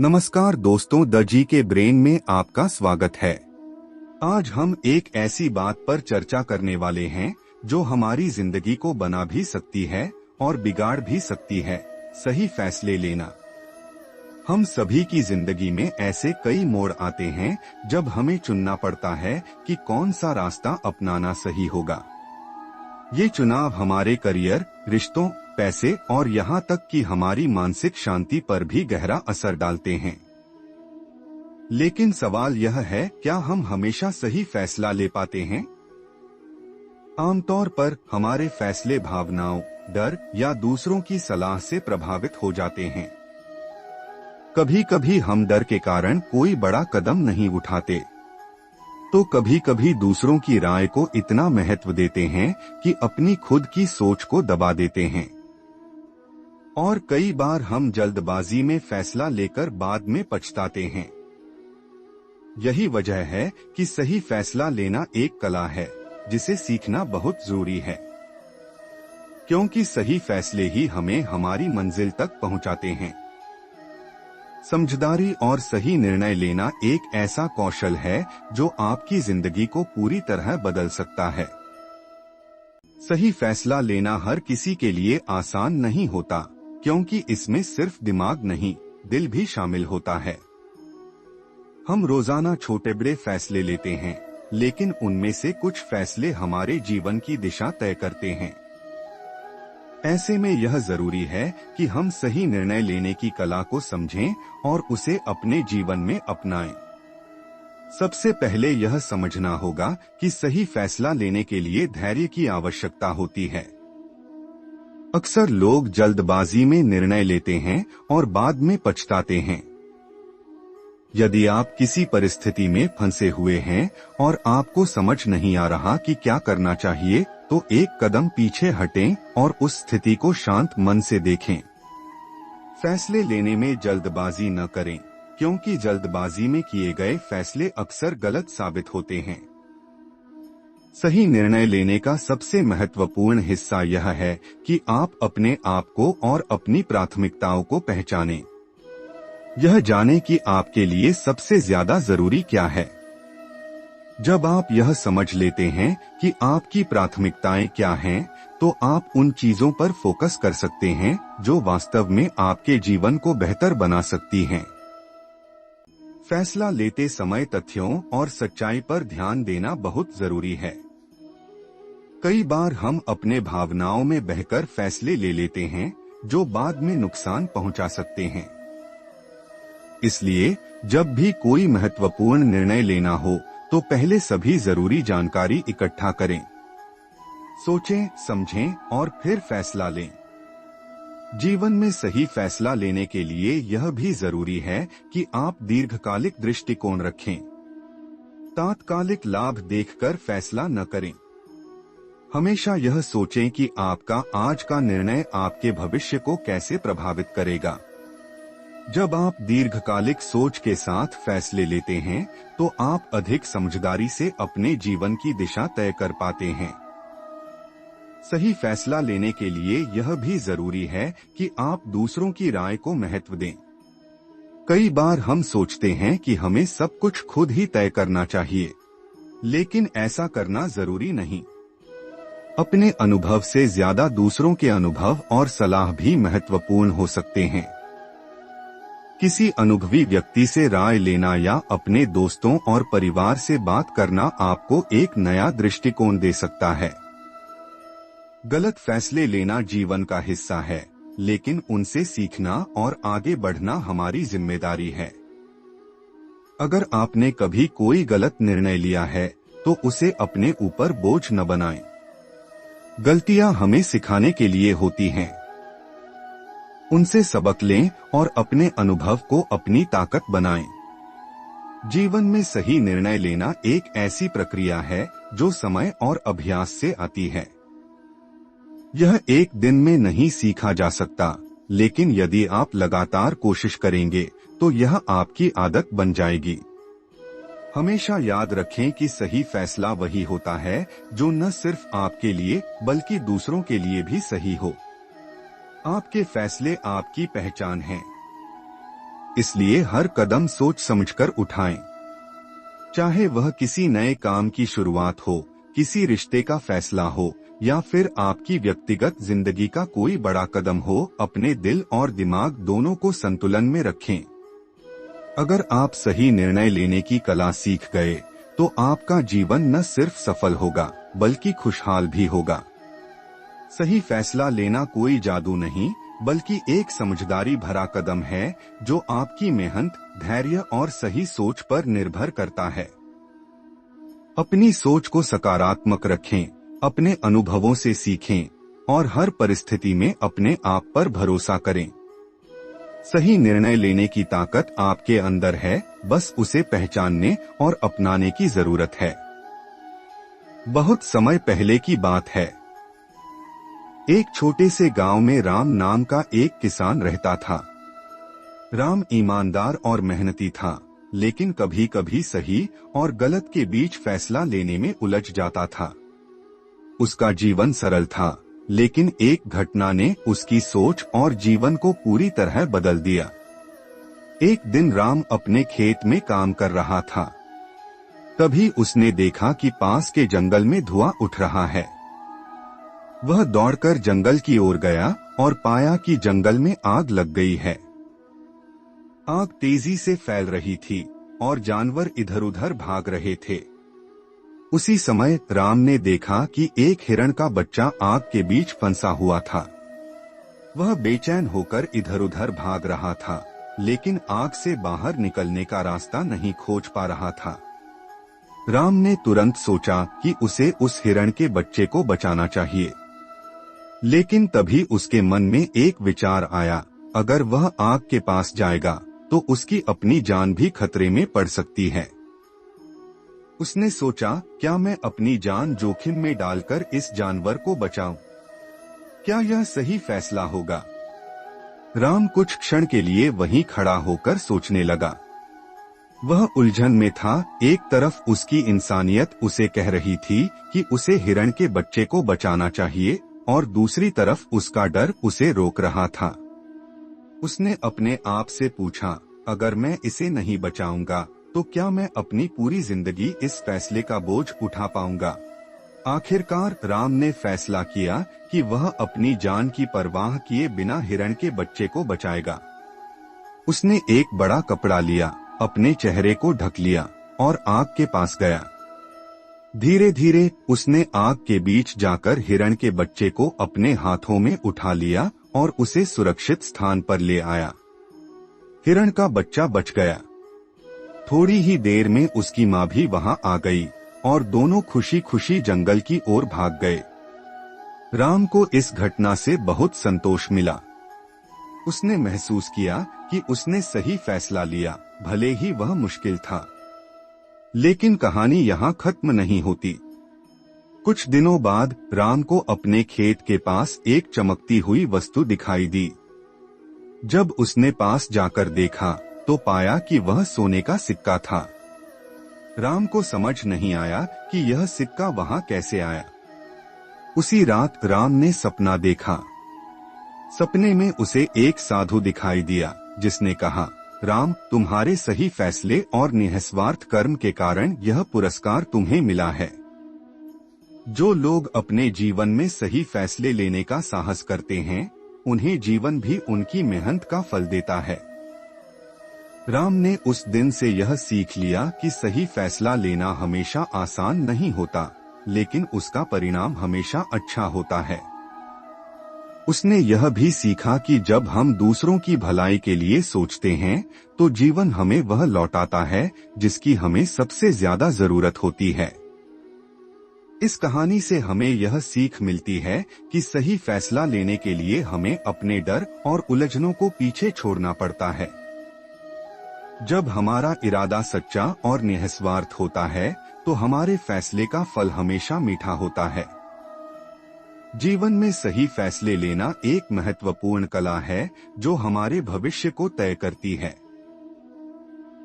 नमस्कार दोस्तों, द जी के ब्रेन में आपका स्वागत है। आज हम एक ऐसी बात पर चर्चा करने वाले हैं जो हमारी जिंदगी को बना भी सकती है और बिगाड़ भी सकती है। सही फैसले लेना। हम सभी की जिंदगी में ऐसे कई मोड़ आते हैं जब हमें चुनना पड़ता है कि कौन सा रास्ता अपनाना सही होगा। ये चुनाव हमारे करियर, रिश्तों, पैसे और यहाँ तक कि हमारी मानसिक शांति पर भी गहरा असर डालते हैं। लेकिन सवाल यह है, क्या हम हमेशा सही फैसला ले पाते हैं? आमतौर पर हमारे फैसले भावनाओं, डर या दूसरों की सलाह से प्रभावित हो जाते हैं। कभी कभी हम डर के कारण कोई बड़ा कदम नहीं उठाते, तो कभी कभी दूसरों की राय को इतना महत्व देते हैं कि अपनी खुद की सोच को दबा देते हैं। और कई बार हम जल्दबाजी में फैसला लेकर बाद में पछताते हैं। यही वजह है कि सही फैसला लेना एक कला है जिसे सीखना बहुत जरूरी है, क्योंकि सही फैसले ही हमें हमारी मंजिल तक पहुंचाते हैं। समझदारी और सही निर्णय लेना एक ऐसा कौशल है जो आपकी जिंदगी को पूरी तरह बदल सकता है। सही फैसला लेना हर किसी के लिए आसान नहीं होता, क्योंकि इसमें सिर्फ दिमाग नहीं, दिल भी शामिल होता है। हम रोजाना छोटे बड़े फैसले लेते हैं, लेकिन उनमें से कुछ फैसले हमारे जीवन की दिशा तय करते हैं। ऐसे में यह जरूरी है कि हम सही निर्णय लेने की कला को समझें और उसे अपने जीवन में अपनाएं। सबसे पहले यह समझना होगा कि सही फैसला लेने के लिए धैर्य की आवश्यकता होती है। अक्सर लोग जल्दबाजी में निर्णय लेते हैं और बाद में पछताते हैं। यदि आप किसी परिस्थिति में फंसे हुए हैं और आपको समझ नहीं आ रहा कि क्या करना चाहिए, तो एक कदम पीछे हटें और उस स्थिति को शांत मन से देखें। फैसले लेने में जल्दबाजी न करें, क्योंकि जल्दबाजी में किए गए फैसले अक्सर गलत साबित होते हैं। सही निर्णय लेने का सबसे महत्वपूर्ण हिस्सा यह है कि आप अपने आप को और अपनी प्राथमिकताओं को पहचानें। यह जाने कि आपके लिए सबसे ज्यादा जरूरी क्या है। जब आप यह समझ लेते हैं कि आपकी प्राथमिकताएं क्या हैं, तो आप उन चीजों पर फोकस कर सकते हैं जो वास्तव में आपके जीवन को बेहतर बना सकती हैं। फैसला लेते समय तथ्यों और सच्चाई पर ध्यान देना बहुत जरूरी है। कई बार हम अपने भावनाओं में बहकर फैसले ले लेते हैं जो बाद में नुकसान पहुंचा सकते हैं। इसलिए जब भी कोई महत्वपूर्ण निर्णय लेना हो, तो पहले सभी जरूरी जानकारी इकट्ठा करें। सोचें, समझें और फिर फैसला लें। जीवन में सही फैसला लेने के लिए यह भी जरूरी है कि आप दीर्घकालिक दृष्टिकोण रखें। तात्कालिक लाभ देखकर फैसला न करें। हमेशा यह सोचें कि आपका आज का निर्णय आपके भविष्य को कैसे प्रभावित करेगा। जब आप दीर्घकालिक सोच के साथ फैसले लेते हैं, तो आप अधिक समझदारी से अपने जीवन की दिशा तय कर पाते हैं। सही फैसला लेने के लिए यह भी जरूरी है कि आप दूसरों की राय को महत्व दें। कई बार हम सोचते हैं कि हमें सब कुछ खुद ही तय करना चाहिए, लेकिन ऐसा करना जरूरी नहीं। अपने अनुभव से ज्यादा दूसरों के अनुभव और सलाह भी महत्वपूर्ण हो सकते हैं। किसी अनुभवी व्यक्ति से राय लेना या अपने दोस्तों और परिवार से बात करना आपको एक नया दृष्टिकोण दे सकता है। गलत फैसले लेना जीवन का हिस्सा है, लेकिन उनसे सीखना और आगे बढ़ना हमारी जिम्मेदारी है। अगर आपने कभी कोई गलत निर्णय लिया है, तो उसे अपने ऊपर बोझ न बनाएं। गलतियां हमें सिखाने के लिए होती हैं। उनसे सबक लें और अपने अनुभव को अपनी ताकत बनाएं। जीवन में सही निर्णय लेना एक ऐसी प्रक्रिया है जो समय और अभ्यास से आती है। यह एक दिन में नहीं सीखा जा सकता, लेकिन यदि आप लगातार कोशिश करेंगे तो यह आपकी आदत बन जाएगी। हमेशा याद रखें कि सही फैसला वही होता है जो न सिर्फ आपके लिए बल्कि दूसरों के लिए भी सही हो। आपके फैसले आपकी पहचान हैं। इसलिए हर कदम सोच समझकर उठाएं। चाहे वह किसी नए काम की शुरुआत हो, किसी रिश्ते का फैसला हो या फिर आपकी व्यक्तिगत जिंदगी का कोई बड़ा कदम हो, अपने दिल और दिमाग दोनों को संतुलन में रखें। अगर आप सही निर्णय लेने की कला सीख गए तो आपका जीवन न सिर्फ सफल होगा बल्कि खुशहाल भी होगा। सही फैसला लेना कोई जादू नहीं, बल्कि एक समझदारी भरा कदम है जो आपकी मेहनत, धैर्य और सही सोच पर निर्भर करता है। अपनी सोच को सकारात्मक रखें, अपने अनुभवों से सीखें और हर परिस्थिति में अपने आप पर भरोसा करें। सही निर्णय लेने की ताकत आपके अंदर है, बस उसे पहचानने और अपनाने की जरूरत है। बहुत समय पहले की बात है। एक छोटे से गांव में राम नाम का एक किसान रहता था। राम ईमानदार और मेहनती था, लेकिन कभी कभी सही और गलत के बीच फैसला लेने में उलझ जाता था। उसका जीवन सरल था, लेकिन एक घटना ने उसकी सोच और जीवन को पूरी तरह बदल दिया। एक दिन राम अपने खेत में काम कर रहा था। तभी उसने देखा कि पास के जंगल में धुआं उठ रहा है। वह दौड़कर जंगल की ओर गया और पाया कि जंगल में आग लग गई है। आग तेजी से फैल रही थी और जानवर इधर उधर भाग रहे थे। उसी समय राम ने देखा कि एक हिरण का बच्चा आग के बीच फंसा हुआ था। वह बेचैन होकर इधर उधर भाग रहा था, लेकिन आग से बाहर निकलने का रास्ता नहीं खोज पा रहा था। राम ने तुरंत सोचा कि उसे उस हिरण के बच्चे को बचाना चाहिए। लेकिन तभी उसके मन में एक विचार आया, अगर वह आग के पास जाएगा तो उसकी अपनी जान भी खतरे में पड़ सकती है। उसने सोचा, क्या मैं अपनी जान जोखिम में डालकर इस जानवर को बचाऊं? क्या यह सही फैसला होगा? राम कुछ क्षण के लिए वहीं खड़ा होकर सोचने लगा। वह उलझन में था। एक तरफ उसकी इंसानियत उसे कह रही थी कि उसे हिरण के बच्चे को बचाना चाहिए, और दूसरी तरफ उसका डर उसे रोक रहा था। उसने अपने आप से पूछा, अगर मैं इसे नहीं बचाऊंगा तो क्या मैं अपनी पूरी जिंदगी इस फैसले का बोझ उठा पाऊंगा? आखिरकार राम ने फैसला किया कि वह अपनी जान की परवाह किए बिना हिरण के बच्चे को बचाएगा। उसने एक बड़ा कपड़ा लिया, अपने चेहरे को ढक लिया और आग के पास गया। धीरे धीरे उसने आग के बीच जाकर हिरण के बच्चे को अपने हाथों में उठा लिया और उसे सुरक्षित स्थान पर ले आया। हिरण का बच्चा बच गया। थोड़ी ही देर में उसकी माँ भी वहां आ गई और दोनों खुशी खुशी जंगल की ओर भाग गए। राम को इस घटना से बहुत संतोष मिला। उसने महसूस किया कि उसने सही फैसला लिया, भले ही वह मुश्किल था। लेकिन कहानी यहाँ खत्म नहीं होती। कुछ दिनों बाद राम को अपने खेत के पास एक चमकती हुई वस्तु दिखाई दी। जब उसने पास जाकर देखा तो पाया कि वह सोने का सिक्का था। राम को समझ नहीं आया कि यह सिक्का वहां कैसे आया। उसी रात राम ने सपना देखा। सपने में उसे एक साधु दिखाई दिया जिसने कहा, राम, तुम्हारे सही फैसले और निस्वार्थ कर्म के कारण यह पुरस्कार तुम्हें मिला है। जो लोग अपने जीवन में सही फैसले लेने का साहस करते हैं, उन्हें जीवन भी उनकी मेहनत का फल देता है। राम ने उस दिन से यह सीख लिया कि सही फैसला लेना हमेशा आसान नहीं होता, लेकिन उसका परिणाम हमेशा अच्छा होता है। उसने यह भी सीखा कि जब हम दूसरों की भलाई के लिए सोचते हैं तो जीवन हमें वह लौटाता है जिसकी हमें सबसे ज्यादा जरूरत होती है। इस कहानी से हमें यह सीख मिलती है कि सही फैसला लेने के लिए हमें अपने डर और उलझनों को पीछे छोड़ना पड़ता है। जब हमारा इरादा सच्चा और निस्वार्थ होता है तो हमारे फैसले का फल हमेशा मीठा होता है। जीवन में सही फैसले लेना एक महत्वपूर्ण कला है जो हमारे भविष्य को तय करती है।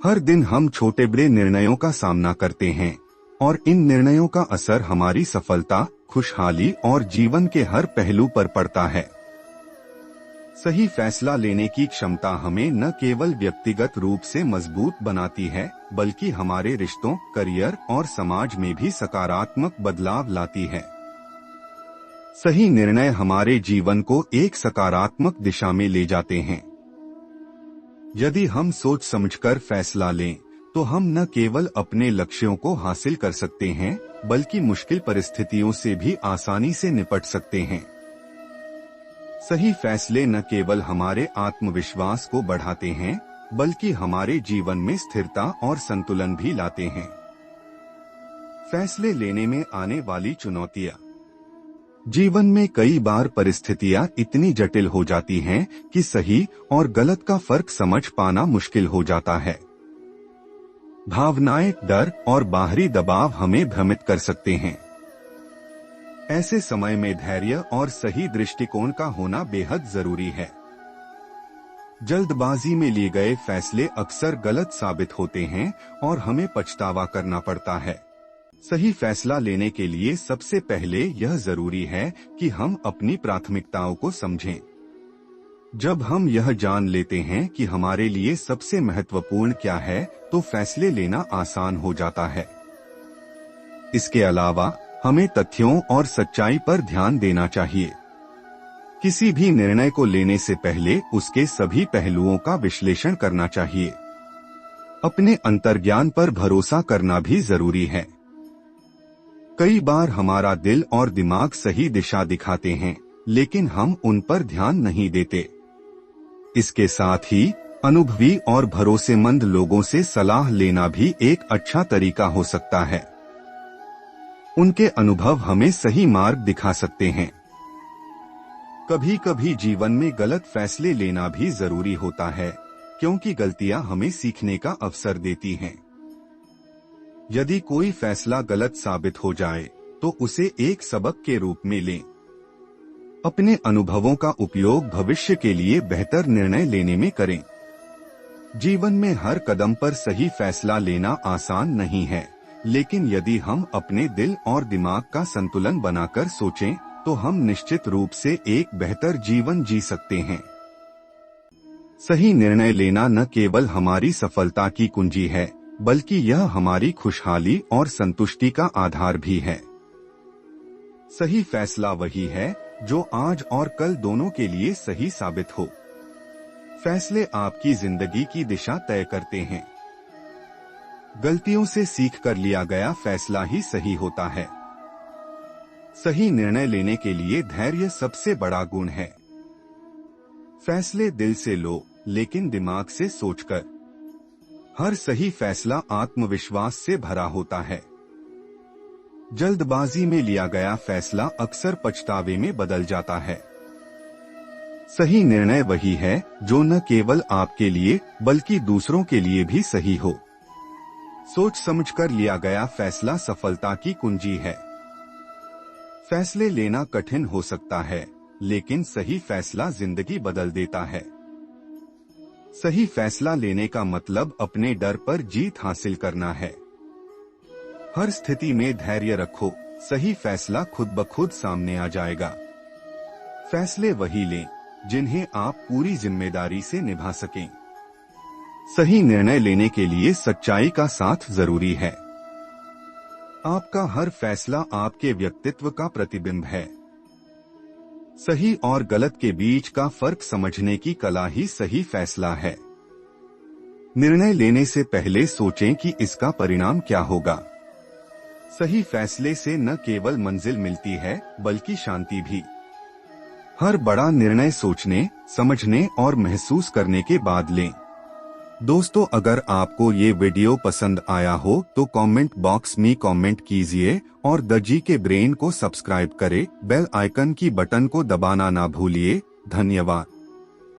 हर दिन हम छोटे बड़े निर्णयों का सामना करते हैं और इन निर्णयों का असर हमारी सफलता, खुशहाली और जीवन के हर पहलू पर पड़ता है। सही फैसला लेने की क्षमता हमें न केवल व्यक्तिगत रूप से मजबूत बनाती है, बल्कि हमारे रिश्तों, करियर और समाज में भी सकारात्मक बदलाव लाती है। सही निर्णय हमारे जीवन को एक सकारात्मक दिशा में ले जाते हैं। यदि हम सोच समझकर फैसला लें, तो हम न केवल अपने लक्ष्यों को हासिल कर सकते हैं, बल्कि मुश्किल परिस्थितियों से भी आसानी से निपट सकते हैं। सही फैसले न केवल हमारे आत्मविश्वास को बढ़ाते हैं, बल्कि हमारे जीवन में स्थिरता और संतुलन भी लाते हैं। फैसले लेने में आने वाली चुनौतियां। जीवन में कई बार परिस्थितियां इतनी जटिल हो जाती हैं कि सही और गलत का फर्क समझ पाना मुश्किल हो जाता है। भावनाएं, डर और बाहरी दबाव हमें भ्रमित कर सकते हैं। ऐसे समय में धैर्य और सही दृष्टिकोण का होना बेहद जरूरी है। जल्दबाजी में लिए गए फैसले अक्सर गलत साबित होते हैं और हमें पछतावा करना पड़ता है। सही फैसला लेने के लिए सबसे पहले यह जरूरी है कि हम अपनी प्राथमिकताओं को समझें। जब हम यह जान लेते हैं कि हमारे लिए सबसे महत्वपूर्ण क्या है, तो फैसले लेना आसान हो जाता है। इसके अलावा हमें तथ्यों और सच्चाई पर ध्यान देना चाहिए। किसी भी निर्णय को लेने से पहले उसके सभी पहलुओं का विश्लेषण करना चाहिए। अपने अंतर्ज्ञान पर भरोसा करना भी जरूरी है। कई बार हमारा दिल और दिमाग सही दिशा दिखाते हैं, लेकिन हम उन पर ध्यान नहीं देते। इसके साथ ही अनुभवी और भरोसेमंद लोगों से सलाह लेना भी एक अच्छा तरीका हो सकता है। उनके अनुभव हमें सही मार्ग दिखा सकते हैं। कभी कभी जीवन में गलत फैसले लेना भी जरूरी होता है, क्योंकि गलतियां हमें सीखने का अवसर देती हैं। यदि कोई फैसला गलत साबित हो जाए, तो उसे एक सबक के रूप में लें। अपने अनुभवों का उपयोग भविष्य के लिए बेहतर निर्णय लेने में करें। जीवन में हर कदम पर सही फैसला लेना आसान नहीं है, लेकिन यदि हम अपने दिल और दिमाग का संतुलन बनाकर सोचें, तो हम निश्चित रूप से एक बेहतर जीवन जी सकते हैं। सही निर्णय लेना न केवल हमारी सफलता की कुंजी है, बल्कि यह हमारी खुशहाली और संतुष्टि का आधार भी है। सही फैसला वही है जो आज और कल दोनों के लिए सही साबित हो। फैसले आपकी जिंदगी की दिशा तय करते हैं। गलतियों से सीखकर लिया गया फैसला ही सही होता है। सही निर्णय लेने के लिए धैर्य सबसे बड़ा गुण है। फैसले दिल से लो, लेकिन दिमाग से सोचकर। हर सही फैसला आत्मविश्वास से भरा होता है। जल्दबाजी में लिया गया फैसला अक्सर पछतावे में बदल जाता है। सही निर्णय वही है जो न केवल आपके लिए बल्कि दूसरों के लिए भी सही हो। सोच समझकर लिया गया फैसला सफलता की कुंजी है। फैसले लेना कठिन हो सकता है, लेकिन सही फैसला जिंदगी बदल देता है। सही फैसला लेने का मतलब अपने डर पर जीत हासिल करना है। हर स्थिति में धैर्य रखो, सही फैसला खुद ब खुद सामने आ जाएगा। फैसले वही लें जिन्हें आप पूरी जिम्मेदारी से निभा सकें। सही निर्णय लेने के लिए सच्चाई का साथ जरूरी है। आपका हर फैसला आपके व्यक्तित्व का प्रतिबिंब है। सही और गलत के बीच का फर्क समझने की कला ही सही फैसला है। निर्णय लेने से पहले सोचें कि इसका परिणाम क्या होगा। सही फैसले से न केवल मंजिल मिलती है, बल्कि शांति भी। हर बड़ा निर्णय सोचने, समझने और महसूस करने के बाद लें। दोस्तों, अगर आपको ये वीडियो पसंद आया हो तो कमेंट बॉक्स में कमेंट कीजिए और द जी के ब्रेन को सब्सक्राइब करें। बेल आइकन की बटन को दबाना ना भूलिए। धन्यवाद।